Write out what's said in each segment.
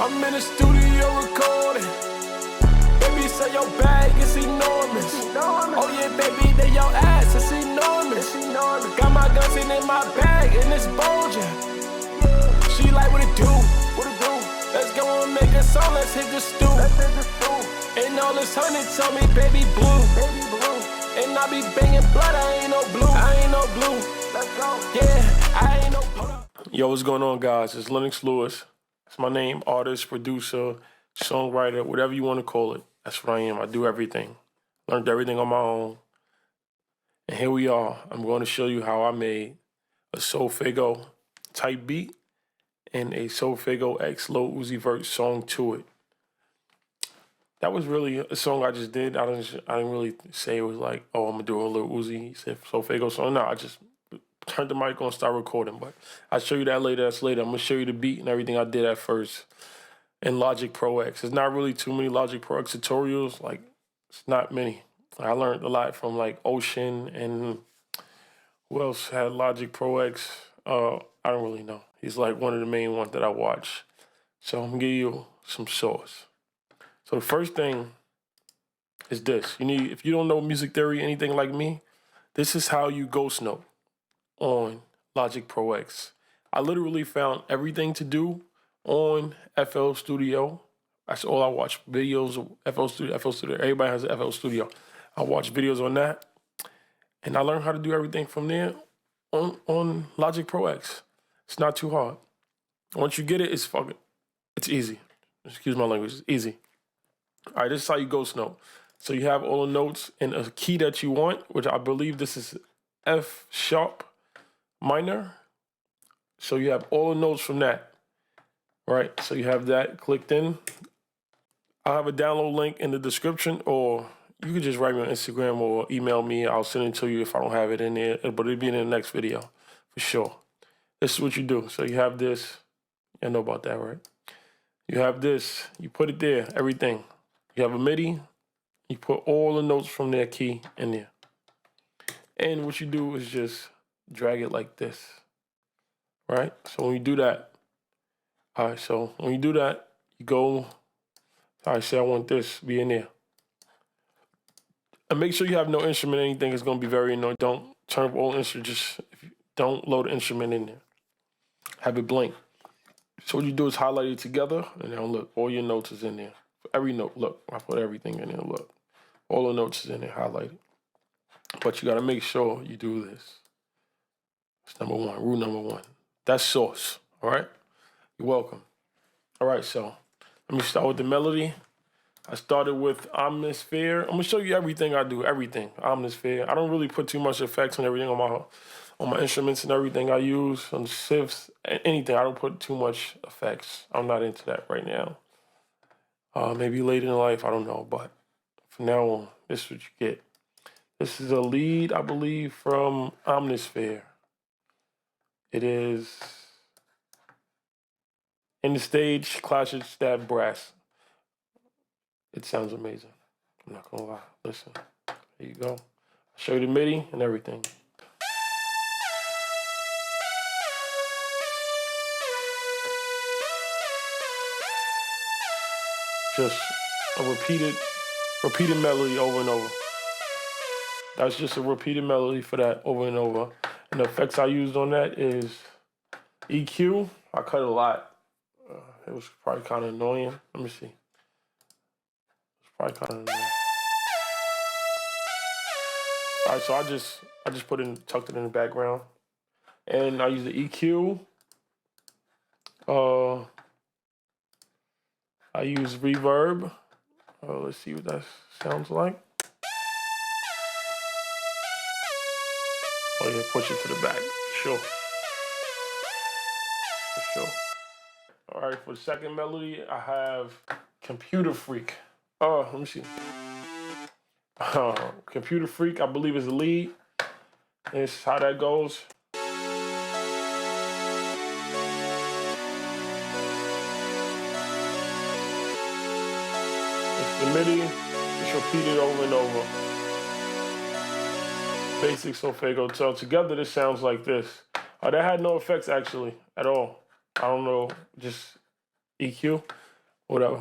I'm in the studio recording. Baby, say your bag is enormous. Oh yeah, baby, they your ass, it's enormous. Got my guns in my bag and it's bulging. She like, what it do? Let's go and make a song, let's hit the stew. And all this honey told me, baby blue. And I be banging blood, I ain't no blue. Let's go. Yeah, I ain't no blue. Yo, what's going on, guys? It's Lenox Lewis. It's my name, artist, producer, songwriter, whatever you want to call it. That's what I am. I do everything. Learned everything on my own. And here we are. I'm going to show you how I made a SOFAYGO type beat and a SOFAYGO X Lil UZI VERT song to it. That was really a song I just did. I didn't really say it was like, oh, I'm gonna do a Lil UZI SOFAYGO song. No, I just turned the mic on, start recording. But I'll show you that later. That's later. I'm gonna show you the beat and everything I did at first in Logic Pro X. There's not really too many Logic Pro X tutorials. Like, it's not many. I learned a lot from like Ocean and who else had Logic Pro X? I don't really know. He's like one of the main ones that I watch. So I'm gonna give you some source. So the first thing is this. You need, if you don't know music theory, anything like me, this is how you ghost note on Logic Pro X. I literally found everything to do on FL Studio. That's all I watch, videos of FL Studio. Everybody has an FL Studio. I watch videos on that, and I learned how to do everything from there on Logic Pro X. It's not too hard. Once you get it, it's easy. Excuse my language, it's easy. All right, this is how you ghost note. So you have all the notes in a key that you want, which I believe this is F sharp minor. So you have all the notes from that, right? So you have that clicked in. I'll have a download link in the description, or you can just write me on Instagram or email me. I'll send it to you if I don't have it in there, but it'll be in the next video for sure. This is what you do. So you have this. You know about that, right? You have this. You put it there, everything. You have a MIDI. You put all the notes from their key in there. And what you do is just drag it like this, right? So when you do that, all right, so when you do that, you go, all right, say I want this to be in there. And make sure you have no instrument or anything. It's going to be very annoying. Don't turn up all instruments. Don't load an instrument in there. Have it blank. So what you do is highlight it together, and now look, all your notes is in there. Every note, look, I put everything in there, look. All the notes is in there, highlighted. But you gotta make sure you do this. That's number one, rule number one. That's source, all right? You're welcome. All right, so let me start with the melody. I started with Omnisphere. I'm gonna show you everything I do, everything, Omnisphere. I don't really put too much effects on everything on my instruments and everything I use, on sifs, anything. I don't put too much effects. I'm not into that right now. Maybe later in life, I don't know, but from now on, this is what you get. This is a lead, I believe, from Omnisphere. It is In the Stage, Classic Stab Brass. It sounds amazing. I'm not gonna lie. Listen, here you go. I'll show you the MIDI and everything. Just a repeated melody over and over. That's just a repeated melody for that over and over. And the effects I used on that is EQ. I cut a lot. It was probably kind of annoying. Let me see. It's probably kind of annoying. All right, so I just tucked it in the background, and I use the EQ. I use reverb. Let's see what that sounds like. Oh yeah, push it to the back, for sure. All right, for the second melody, I have Computer Freak. Let me see. Computer Freak, I believe, is the lead. And this is how that goes. It's the MIDI, it's repeated over and over. Basic SOFAYGO. So together this sounds like this. That had no effects actually at all. I don't know, just EQ. whatever.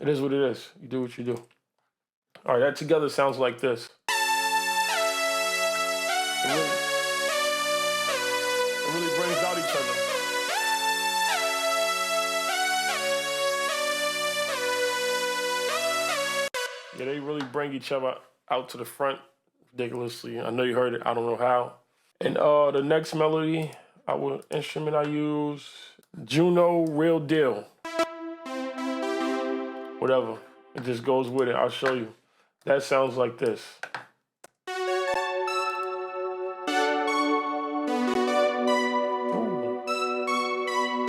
It is what it is. You do what you do. All right, that together sounds like this. It really brings out each other. Yeah, they really bring each other out to the front ridiculously. I know you heard it. I don't know how. And the next melody, instrument I use, Juno Real Deal. Whatever. It just goes with it. I'll show you. That sounds like this. Ooh.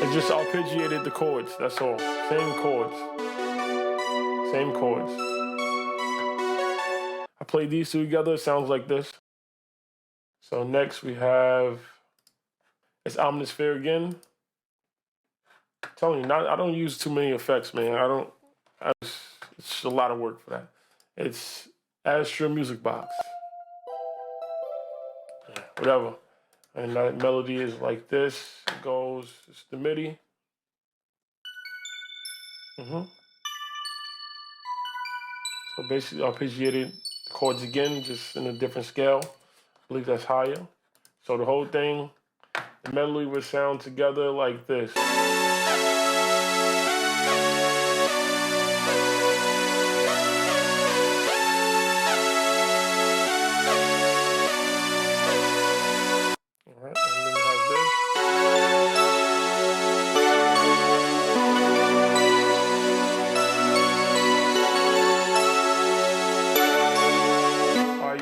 It just arpeggiated the chords. That's all. Same chords. Same chords. I played these two together. It sounds like this. So next we have, it's Omnisphere again. I'm telling you, I don't use too many effects, man. It's a lot of work for that. It's Astra Music Box. Yeah, whatever. And that melody is like this. It goes, it's the MIDI. So basically arpeggiated the chords again, just in a different scale. I believe that's higher. So the whole thing, the melody would sound together like this.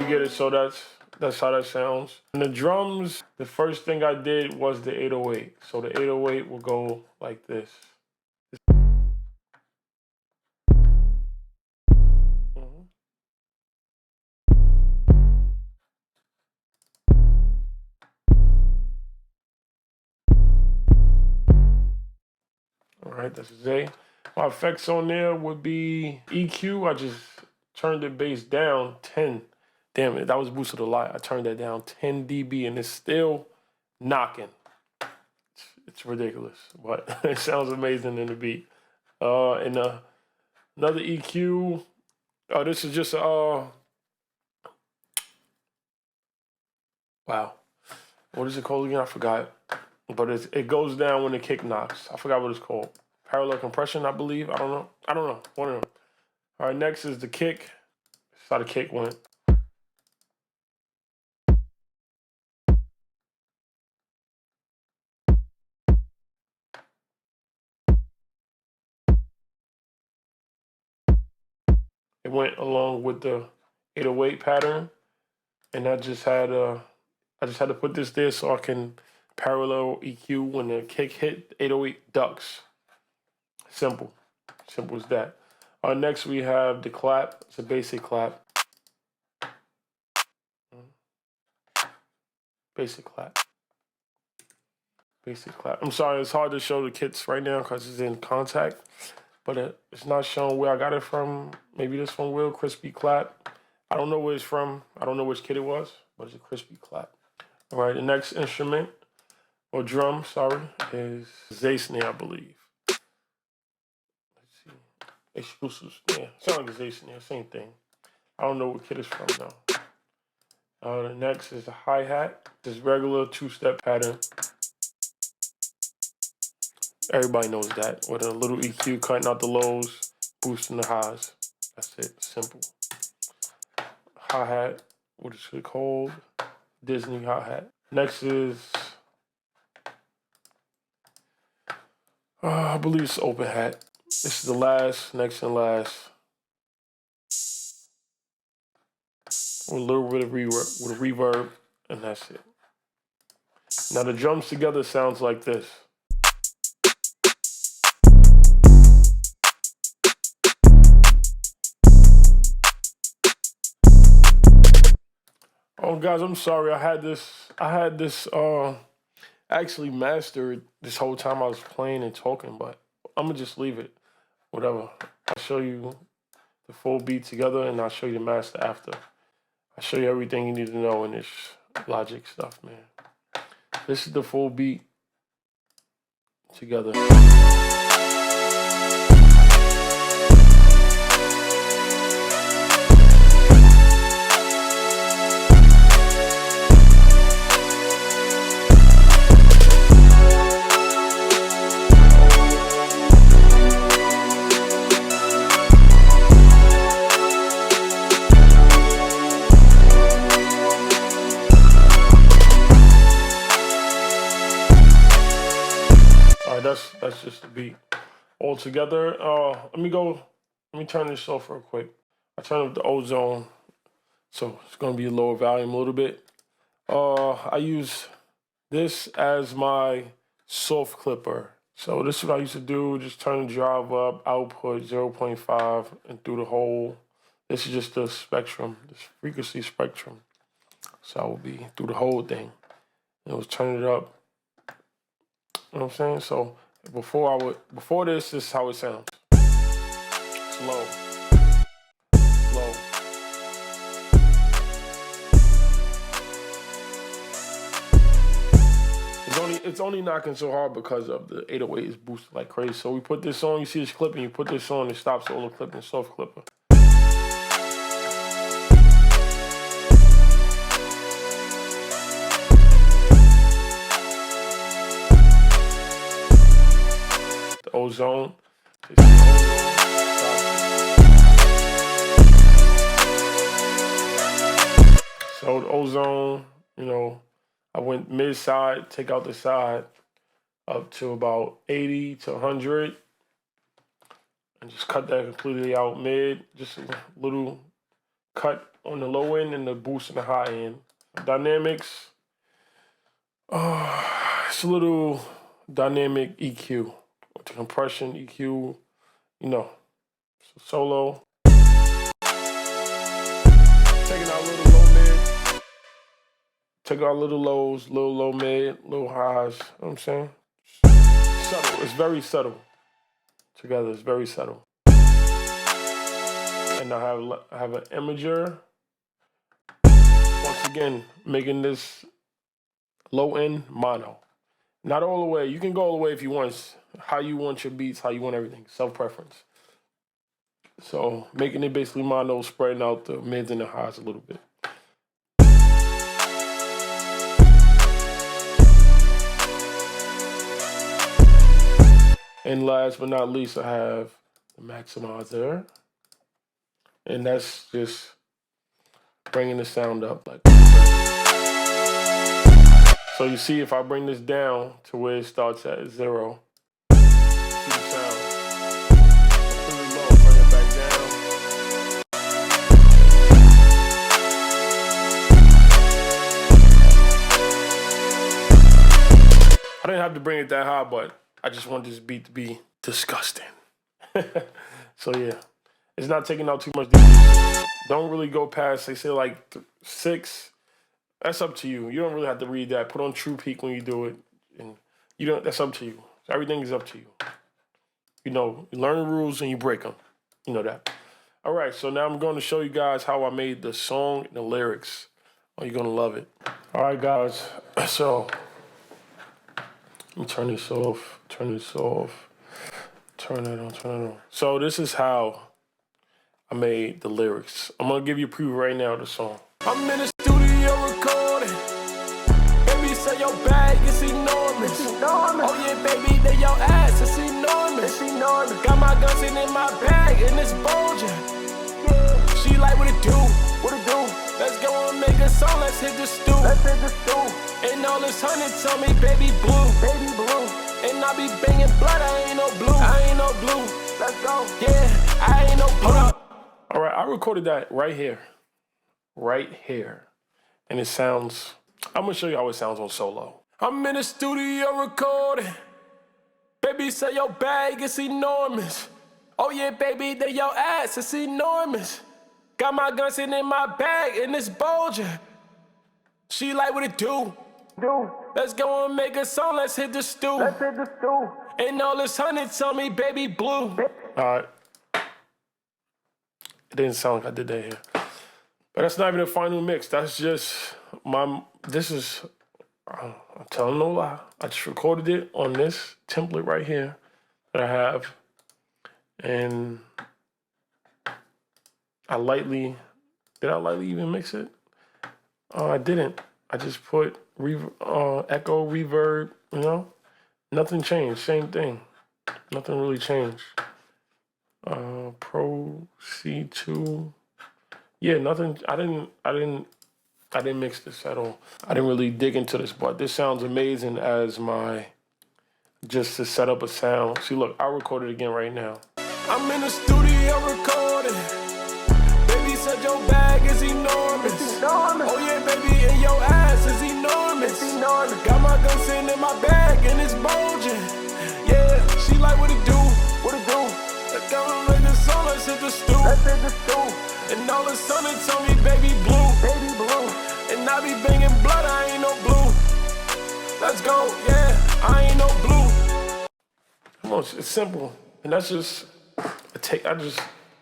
Get it? So that's how that sounds. And the drums, the first thing I did was the 808. So the 808 will go like this. All right, that's Z. My effects on there would be EQ. I just turned the bass down 10. Damn it, that was boosted a lot. I turned that down 10 dB and it's still knocking. It's ridiculous, but it sounds amazing in the beat. And another EQ. Oh, this is just wow. What is it called again? I forgot. But it goes down when the kick knocks. I forgot what it's called. Parallel compression, I believe. I don't know. One of them. All right, next is the kick. That's how the kick went. It went along with the 808 pattern, and I just had to put this there so I can parallel EQ when the kick hit. 808 ducks. Simple as that. Next we have the clap. It's a basic clap. Basic clap. I'm sorry, it's hard to show the kits right now because it's in contact, but it's not showing where I got it from. Maybe this one will, crispy clap. I don't know where it's from. I don't know which kit it was, but it's a crispy clap. All right, the next instrument, or drum, sorry, is Z snare, I believe. Let's see. Exclusive snare. Sound like a Z snare, same thing. I don't know what kit it's from though. The next is the hi-hat. This regular two-step pattern. Everybody knows that. With a little EQ, cutting out the lows, boosting the highs. That's it, simple. Hi-hat, what is it called? Disney hi-hat. Next is, I believe it's open hat. This is the last, next and last. With a little bit of reverb, and that's it. Now the drums together sounds like this. Oh guys, I'm sorry. I had this actually mastered this whole time I was playing and talking, but I'm gonna just leave it. Whatever. I'll show you the full beat together and I'll show you the master after. I'll show you everything you need to know in this Logic stuff, man. This is the full beat together. that's just the beat. All together. Let me turn this off real quick. I turn up the ozone, so it's gonna be a lower volume a little bit. I use this as my soft clipper. So this is what I used to do, just turn the drive up, output 0.5 and through the whole. This is just the spectrum, this frequency spectrum. So I would be through the whole thing. It was turning it up. You know what I'm saying? So before this is how it sounds. Slow. Slow. It's only knocking so hard because of the 808 is boosted like crazy. So we put this on, you see this clip, and you put this on, it stops all the clipping, soft clipper. The ozone. So the ozone, you know, I went mid-side, take out the side, up to about 80 to 100, and just cut that completely out mid, just a little cut on the low end and the boost on the high end. Dynamics, it's a little dynamic EQ, with the compression EQ, you know, so solo. Taking out a little low mid. Take out little lows, little low mid, little highs. You know what I'm saying? Subtle. It's very subtle. Together, it's very subtle. And I have an imager. Once again, making this low end mono. Not all the way. You can go all the way if you want. How you want your beats, how you want everything. Self-preference. So making it basically mono, spreading out the mids and the highs a little bit. And last but not least, I have the maximizer. And that's just bringing the sound up. Like. So you see, if I bring this down to where it starts at 0, see the sound. Pretty low, bring it back down. I didn't have to bring it that high, but I just want this beat to be disgusting. So yeah, it's not taking out too much. Don't really go past, they say like 6. That's up to you. You don't really have to read that. Put on true peak when you do it. And you don't, that's up to you. Everything is up to you. You know, you learn the rules and you break them. You know that. All right, so now I'm going to show you guys how I made the song and the lyrics. Oh, you're going to love it. All right, guys. So let me turn this off, turn this off, turn it on, turn it on. So this is how I made the lyrics. I'm gonna give you a preview right now of the song. I'm in the studio recording. Baby, say your bag is enormous. Oh yeah, baby, they your ass, it's enormous. Got my guns in my bag and it's bulging. Yeah. She like, what it do? What it do? Let's go and make a song, let's hit the stew. Let's hit the stew. And all this honey tell me, baby blue. Baby blue. And I be banging blood, I ain't no blue. I ain't no blue. Let's go. Yeah, I ain't no blue. Hold up. All right, I recorded that right here. Right here. And it sounds, I'm gonna show you how it sounds on solo. I'm in the studio recording. Baby, say your bag is enormous. Oh yeah, baby, they your ass, it's enormous. Got my guns in my bag and it's bulging. She like, what it do? Let's go and make a song, let's hit the stew. Let's hit the stew. And all this honey tell me, baby blue. All right. It didn't sound like I did that here. But that's not even a final mix. That's just I'm telling no lie. I just recorded it on this template right here that I have. And did I lightly even mix it? I didn't. I just put echo, reverb, you know? Nothing changed, same thing. Nothing really changed. Pro C2. Yeah, nothing. I didn't mix this at all. I didn't really dig into this, but this sounds amazing as my just to set up a sound. See, look, I'll record it again right now. I'm in the studio recording. Baby said your bag is enormous. Oh yeah, baby, and your ass is enormous. Got my gun sitting in my bag and it's bulging. Yeah, she like what it do. Like I'm ready to song, let's hit the stew. And all of a sudden tell me baby blue. And I be banging blood, I ain't no blue. Let's go, yeah, I ain't no blue. Come on, it's simple. And that's just a take,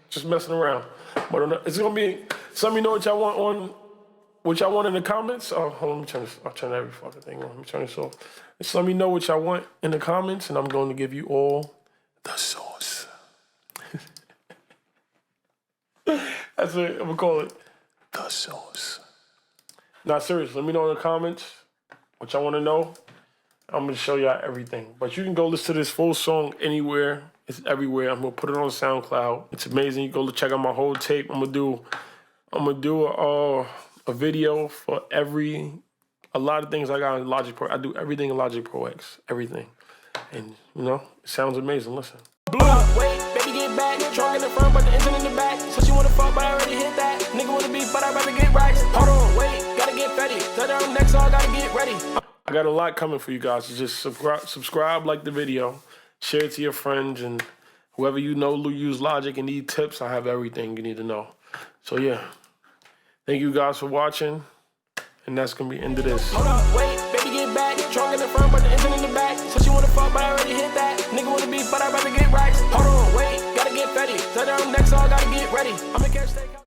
just messing around. But it's gonna be, so let me know what y'all want in the comments. Oh, hold on, let me turn this, I'll turn every fucking thing on. Let me turn this off. Just let me know what y'all want in the comments and I'm going to give you all the sauce. That's what I'm gonna call it, the sauce. Nah, seriously, let me know in the comments what y'all wanna know. I'm gonna show y'all everything. But you can go listen to this full song anywhere. It's everywhere. I'm gonna put it on SoundCloud. It's amazing. You go check out my whole tape. I'm gonna do a video for a lot of things I got in Logic Pro. I do everything in Logic Pro X. Everything. And you know, it sounds amazing. Listen. Wait, baby, get back. Trunk in the front, but the engine in the back. So she wanna fuck, but I already hit that. Nigga wanna beef, but I'd rather get racks. Hold on, wait, gotta get ready. Tell her next, so I gotta get ready. I got a lot coming for you guys. So just subscribe, like the video, share it to your friends, and whoever you know use Logic and need tips, I have everything you need to know. So yeah, thank you guys for watching, and that's gonna be the end of this. Hold up, wait, baby, get back. Trunk in the front, but the engine in the back. So she wanna fuck, but I already hit that. Nigga wanna beef, but I'd rather get racks. Hold on, wait, gotta get ready. Tell her next, so I gotta get ready. I'ma catch that.